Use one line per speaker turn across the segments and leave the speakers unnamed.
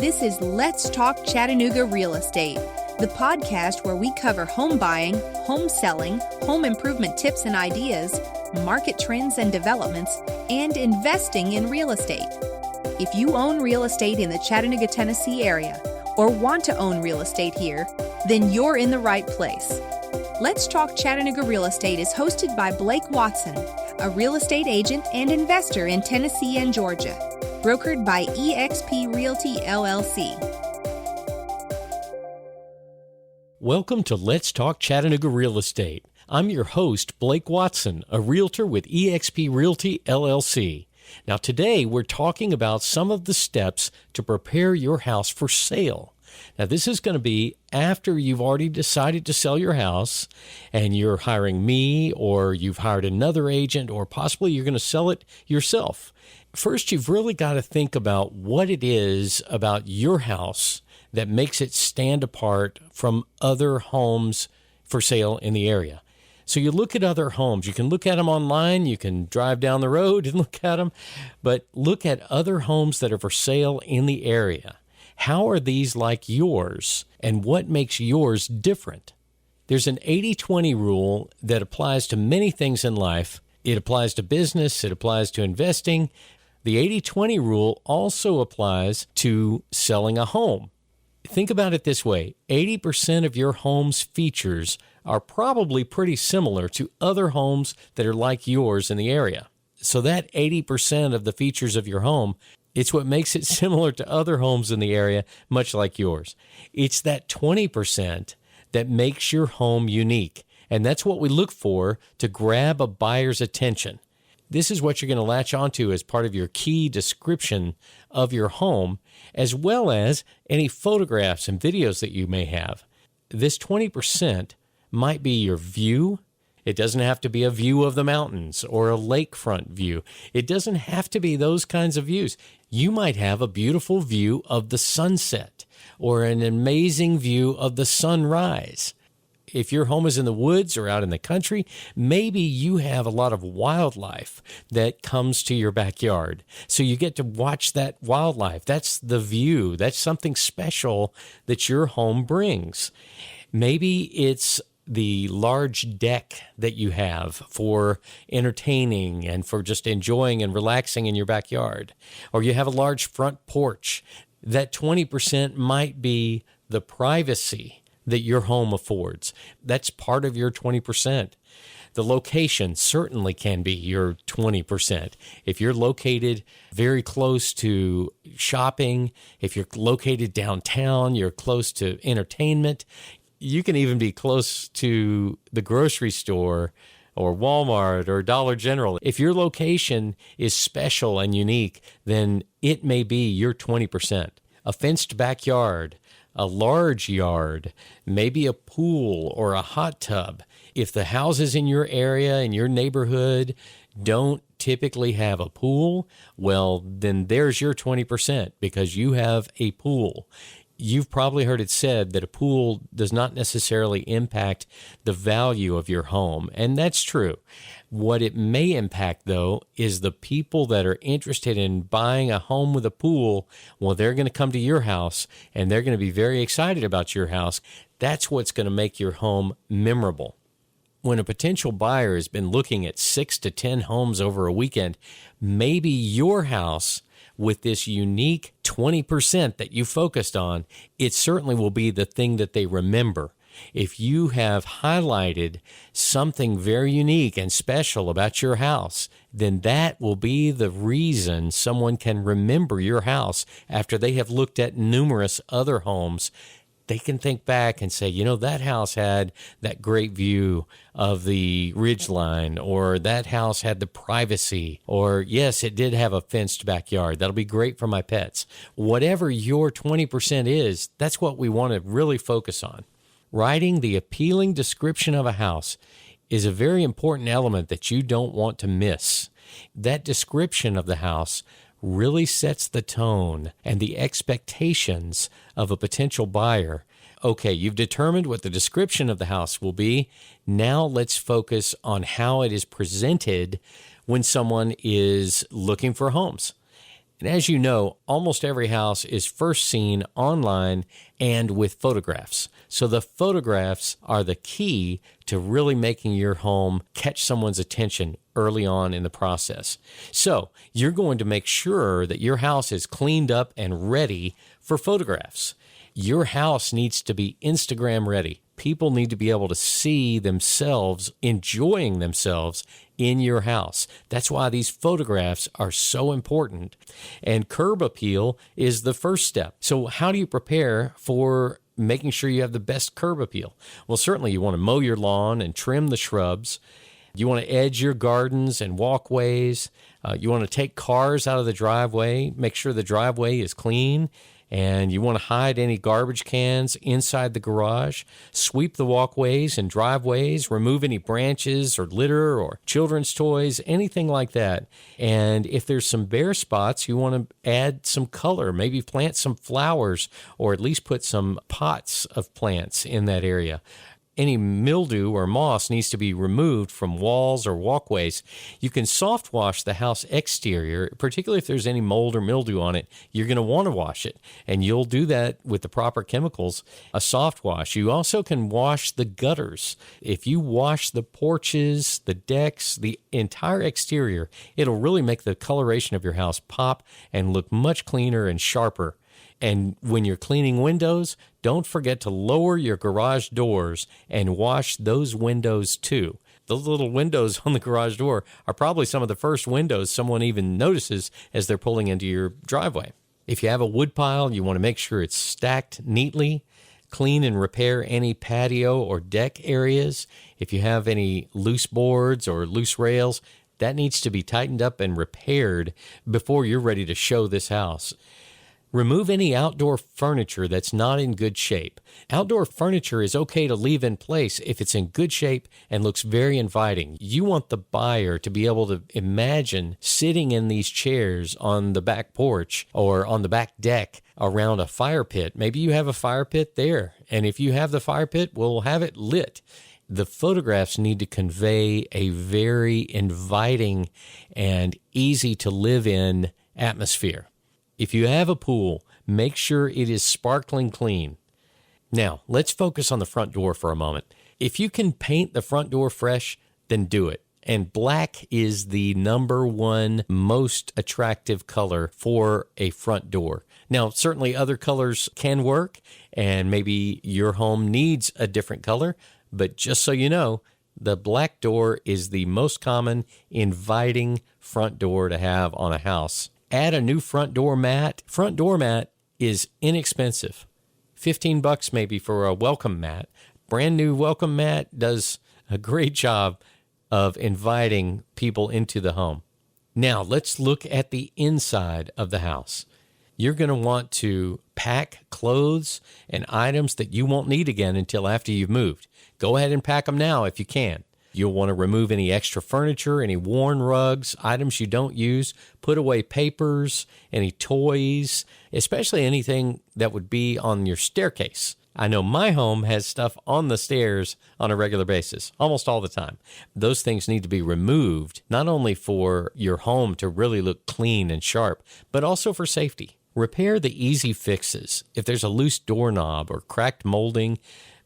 This is Let's Talk Chattanooga Real Estate, the podcast where we cover home buying, home selling, home improvement tips and ideas, market trends and developments, and investing in real estate. If you own real estate in the Chattanooga, Tennessee area, or want to own real estate here, then you're in the right place. Let's Talk Chattanooga Real Estate is hosted by Blake Watson, a real estate agent and investor in Tennessee and Georgia, brokered by eXp Realty LLC.
Welcome to Let's Talk Chattanooga Real Estate. I'm your host, Blake Watson, a realtor with eXp Realty LLC. Now today we're talking about some of the steps to prepare your house for sale. Now this is going to be after you've already decided to sell your house and you're hiring me, or you've hired another agent, or possibly you're going to sell it yourself. First, you've really got to think about what it is about your house that makes it stand apart from other homes for sale in the area. So you look at other homes. You can look at them online. You can drive down the road and look at them. But look at other homes that are for sale in the area. How are these like yours, and what makes yours different? There's an 80-20 rule that applies to many things in life. It applies to business. It applies to investing. The 80-20 rule also applies to selling a home. Think about it this way. 80% of your home's features are probably pretty similar to other homes that are like yours in the area. So that 80% of the features of your home, it's what makes it similar to other homes in the area, much like yours. It's that 20% that makes your home unique. And that's what we look for to grab a buyer's attention. This is what you're going to latch onto as part of your key description of your home, as well as any photographs and videos that you may have. This 20% might be your view. It doesn't have to be a view of the mountains or a lakefront view. It doesn't have to be those kinds of views. You might have a beautiful view of the sunset or an amazing view of the sunrise. If your home is in the woods or out in the country, maybe you have a lot of wildlife that comes to your backyard. So you get to watch that wildlife. That's the view. That's something special that your home brings. Maybe it's the large deck that you have for entertaining and for just enjoying and relaxing in your backyard. Or you have a large front porch. That 20% might be the privacy that your home affords. That's part of your 20%. The location certainly can be your 20%. If you're located very close to shopping, if you're located downtown, you're close to entertainment, you can even be close to the grocery store or Walmart or Dollar General. If your location is special and unique, then it may be your 20%. A fenced backyard, a large yard, maybe a pool or a hot tub. If the houses in your area, in your neighborhood, don't typically have a pool, well, then there's your 20% because you have a pool. You've probably heard it said that a pool does not necessarily impact the value of your home, and that's true. What it may impact, though, is the people that are interested in buying a home with a pool. Well, they're going to come to your house, and they're going to be very excited about your house. That's what's going to make your home memorable. When a potential buyer has been looking at 6 to 10 homes over a weekend, maybe your house, with this unique 20% that you focused on, it certainly will be the thing that they remember. If you have highlighted something very unique and special about your house, then that will be the reason someone can remember your house after they have looked at numerous other homes. They can think back and say, you know, that house had that great view of the ridgeline, or that house had the privacy, or yes, it did have a fenced backyard. That'll be great for my pets. Whatever your 20% is, that's what we want to really focus on. Writing the appealing description of a house is a very important element that you don't want to miss. That description of the house really sets the tone and the expectations of a potential buyer. Okay, you've determined what the description of the house will be. Now let's focus on how it is presented when someone is looking for homes. And as you know, almost every house is first seen online and with photographs. So the photographs are the key to really making your home catch someone's attention early on in the process. So you're going to make sure that your house is cleaned up and ready for photographs. Your house needs to be Instagram ready. People need to be able to see themselves enjoying themselves in your house. That's why these photographs are so important. And curb appeal is the first step. So how do you prepare for making sure you have the best curb appeal? Well, certainly you want to mow your lawn and trim the shrubs. You want to edge your gardens and walkways. You want to take cars out of the driveway, make sure the driveway is clean. And you want to hide any garbage cans inside the garage, sweep the walkways and driveways, remove any branches or litter or children's toys, anything like that. And if there's some bare spots, you want to add some color, maybe plant some flowers or at least put some pots of plants in that area. Any mildew or moss needs to be removed from walls or walkways. You can soft wash the house exterior, particularly if there's any mold or mildew on it. You're going to want to wash it, and you'll do that with the proper chemicals, a soft wash. You also can wash the gutters. If you wash the porches, the decks, the entire exterior, it'll really make the coloration of your house pop and look much cleaner and sharper. And when you're cleaning windows, don't forget to lower your garage doors and wash those windows too. Those little windows on the garage door are probably some of the first windows someone even notices as they're pulling into your driveway. If you have a wood pile, you want to make sure it's stacked neatly. Clean and repair any patio or deck areas. If you have any loose boards or loose rails, that needs to be tightened up and repaired before you're ready to show this house. Remove any outdoor furniture that's not in good shape. Outdoor furniture is okay to leave in place if it's in good shape and looks very inviting. You want the buyer to be able to imagine sitting in these chairs on the back porch or on the back deck around a fire pit. Maybe you have a fire pit there, and if you have the fire pit, we'll have it lit. The photographs need to convey a very inviting and easy to live in atmosphere. If you have a pool, make sure it is sparkling clean. Now, let's focus on the front door for a moment. If you can paint the front door fresh, then do it. And black is the number one most attractive color for a front door. Now, certainly other colors can work, and maybe your home needs a different color, but just so you know, the black door is the most common inviting front door to have on a house. Add a new front door mat. Front door mat is inexpensive. $15 maybe for a welcome mat. Brand new welcome mat does a great job of inviting people into the home. Now, let's look at the inside of the house. You're going to want to pack clothes and items that you won't need again until after you've moved. Go ahead and pack them now if you can. You'll want to remove any extra furniture, any worn rugs, items you don't use, put away papers, any toys, especially anything that would be on your staircase. I know my home has stuff on the stairs on a regular basis, almost all the time. Those things need to be removed, not only for your home to really look clean and sharp, but also for safety. Repair the easy fixes. If there's a loose doorknob or cracked molding,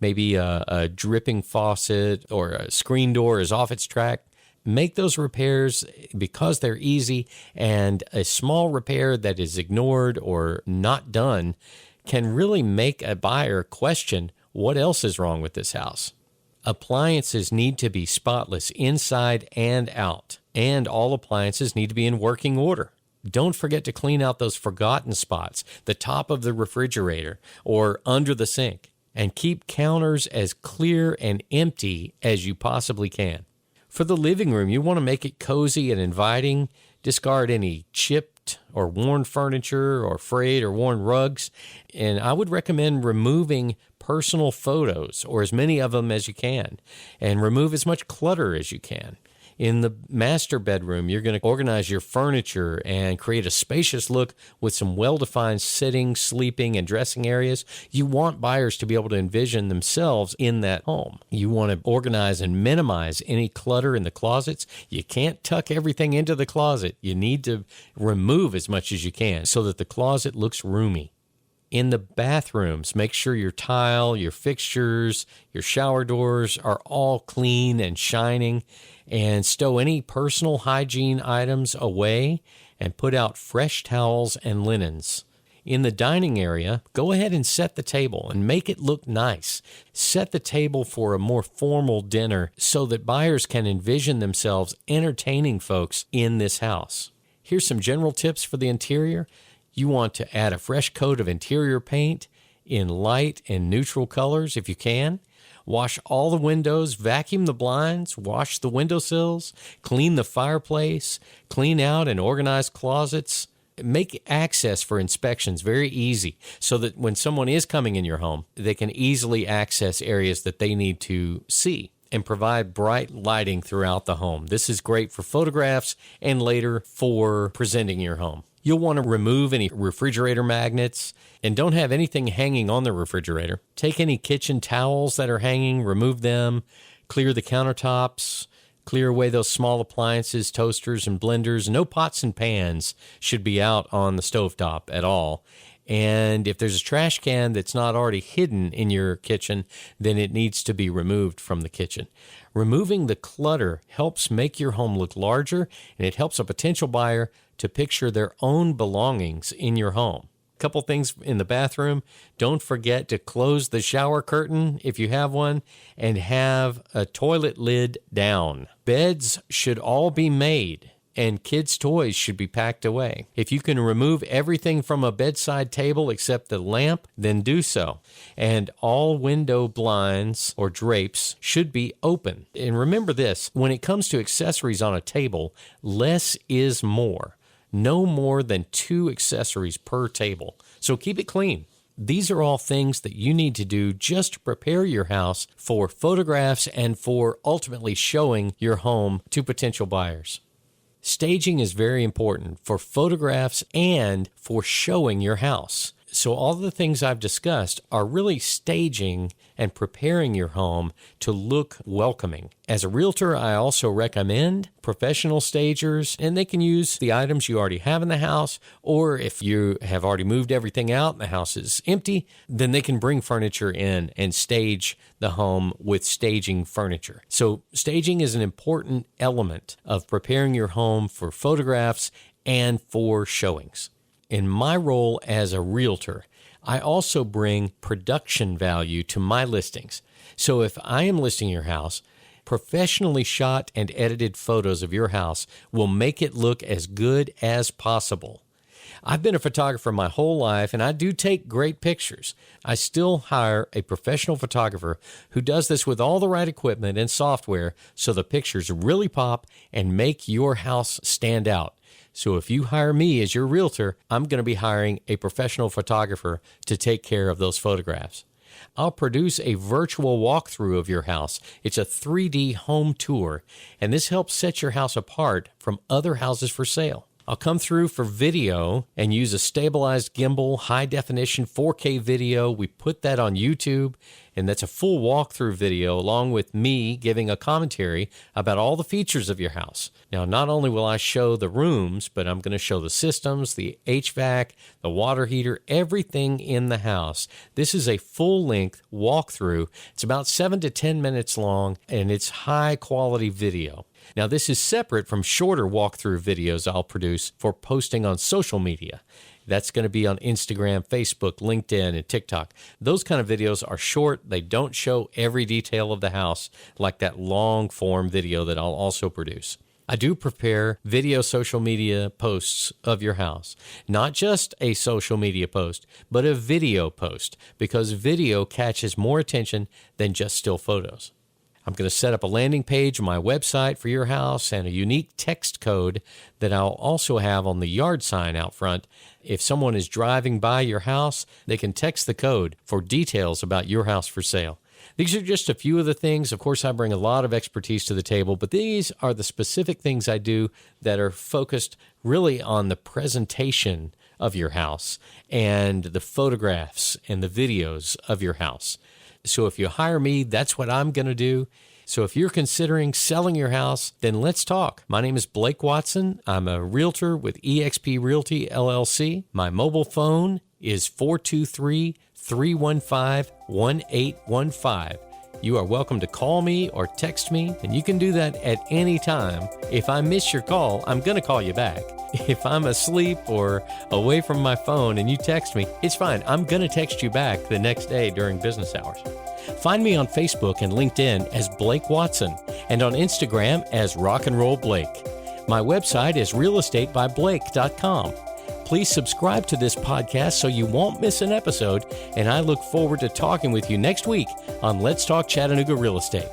maybe a dripping faucet or a screen door is off its track, make those repairs because they're easy, and a small repair that is ignored or not done can really make a buyer question what else is wrong with this house. Appliances need to be spotless inside and out, and all appliances need to be in working order. Don't forget to clean out those forgotten spots, the top of the refrigerator or under the sink. And keep counters as clear and empty as you possibly can. For the living room, you want to make it cozy and inviting. Discard any chipped or worn furniture or frayed or worn rugs. And I would recommend removing personal photos, or as many of them as you can, and remove as much clutter as you can. In the master bedroom, you're going to organize your furniture and create a spacious look with some well-defined sitting, sleeping, and dressing areas. You want buyers to be able to envision themselves in that home. You want to organize and minimize any clutter in the closets. You can't tuck everything into the closet. You need to remove as much as you can so that the closet looks roomy. In the bathrooms, make sure your tile, your fixtures, your shower doors are all clean and shining, and stow any personal hygiene items away and put out fresh towels and linens. In the dining area, go ahead and set the table and make it look nice. Set the table for a more formal dinner so that buyers can envision themselves entertaining folks in this house. Here's some general tips for the interior. You want to add a fresh coat of interior paint in light and neutral colors if you can. Wash all the windows, vacuum the blinds, wash the windowsills, clean the fireplace, clean out and organize closets. Make access for inspections very easy so that when someone is coming in your home, they can easily access areas that they need to see, and provide bright lighting throughout the home. This is great for photographs and later for presenting your home. You'll want to remove any refrigerator magnets and don't have anything hanging on the refrigerator. Take any kitchen towels that are hanging, remove them, clear the countertops, clear away those small appliances, toasters and blenders. No pots and pans should be out on the stovetop at all. And if there's a trash can that's not already hidden in your kitchen, then it needs to be removed from the kitchen. Removing the clutter helps make your home look larger, and it helps a potential buyer to picture their own belongings in your home. A couple things in the bathroom. Don't forget to close the shower curtain if you have one, and have a toilet lid down. Beds should all be made, and kids' toys should be packed away. If you can remove everything from a bedside table except the lamp, then do so. And all window blinds or drapes should be open. And remember this, when it comes to accessories on a table, less is more. No more than 2 accessories per table. So keep it clean. These are all things that you need to do just to prepare your house for photographs and for ultimately showing your home to potential buyers. Staging is very important for photographs and for showing your house. So all the things I've discussed are really staging and preparing your home to look welcoming. As a realtor, I also recommend professional stagers, and they can use the items you already have in the house, or if you have already moved everything out and the house is empty, then they can bring furniture in and stage the home with staging furniture. So staging is an important element of preparing your home for photographs and for showings. In my role as a realtor, I also bring production value to my listings. So if I am listing your house, professionally shot and edited photos of your house will make it look as good as possible. I've been a photographer my whole life, and I do take great pictures. I still hire a professional photographer who does this with all the right equipment and software so the pictures really pop and make your house stand out. So if you hire me as your realtor, I'm going to be hiring a professional photographer to take care of those photographs. I'll produce a virtual walkthrough of your house. It's a 3D home tour, and this helps set your house apart from other houses for sale. I'll come through for video and use a stabilized gimbal, high-definition 4K video. We put that on YouTube, and that's a full walkthrough video along with me giving a commentary about all the features of your house. Now, not only will I show the rooms, but I'm going to show the systems, the HVAC, the water heater, everything in the house. This is a full-length walkthrough. It's about 7 to 10 minutes long, and it's high-quality video. Now, this is separate from shorter walkthrough videos I'll produce for posting on social media. That's going to be on Instagram, Facebook, LinkedIn, and TikTok. Those kind of videos are short. They don't show every detail of the house like that long-form video that I'll also produce. I do prepare video social media posts of your house. Not just a social media post, but a video post, because video catches more attention than just still photos. I'm going to set up a landing page on my website for your house and a unique text code that I'll also have on the yard sign out front. If someone is driving by your house, they can text the code for details about your house for sale. These are just a few of the things. Of course, I bring a lot of expertise to the table, but these are the specific things I do that are focused really on the presentation of your house and the photographs and the videos of your house. So if you hire me, that's what I'm going to do. So if you're considering selling your house, then let's talk. My name is Blake Watson. I'm a realtor with eXp Realty, LLC. My mobile phone is 423-315-1815. You are welcome to call me or text me, and you can do that at any time. If I miss your call, I'm going to call you back. If I'm asleep or away from my phone and you text me, it's fine. I'm going to text you back the next day during business hours. Find me on Facebook and LinkedIn as Blake Watson and on Instagram as Rock and Roll Blake. My website is realestatebyblake.com. Please subscribe to this podcast so you won't miss an episode, and I look forward to talking with you next week on Let's Talk Chattanooga Real Estate.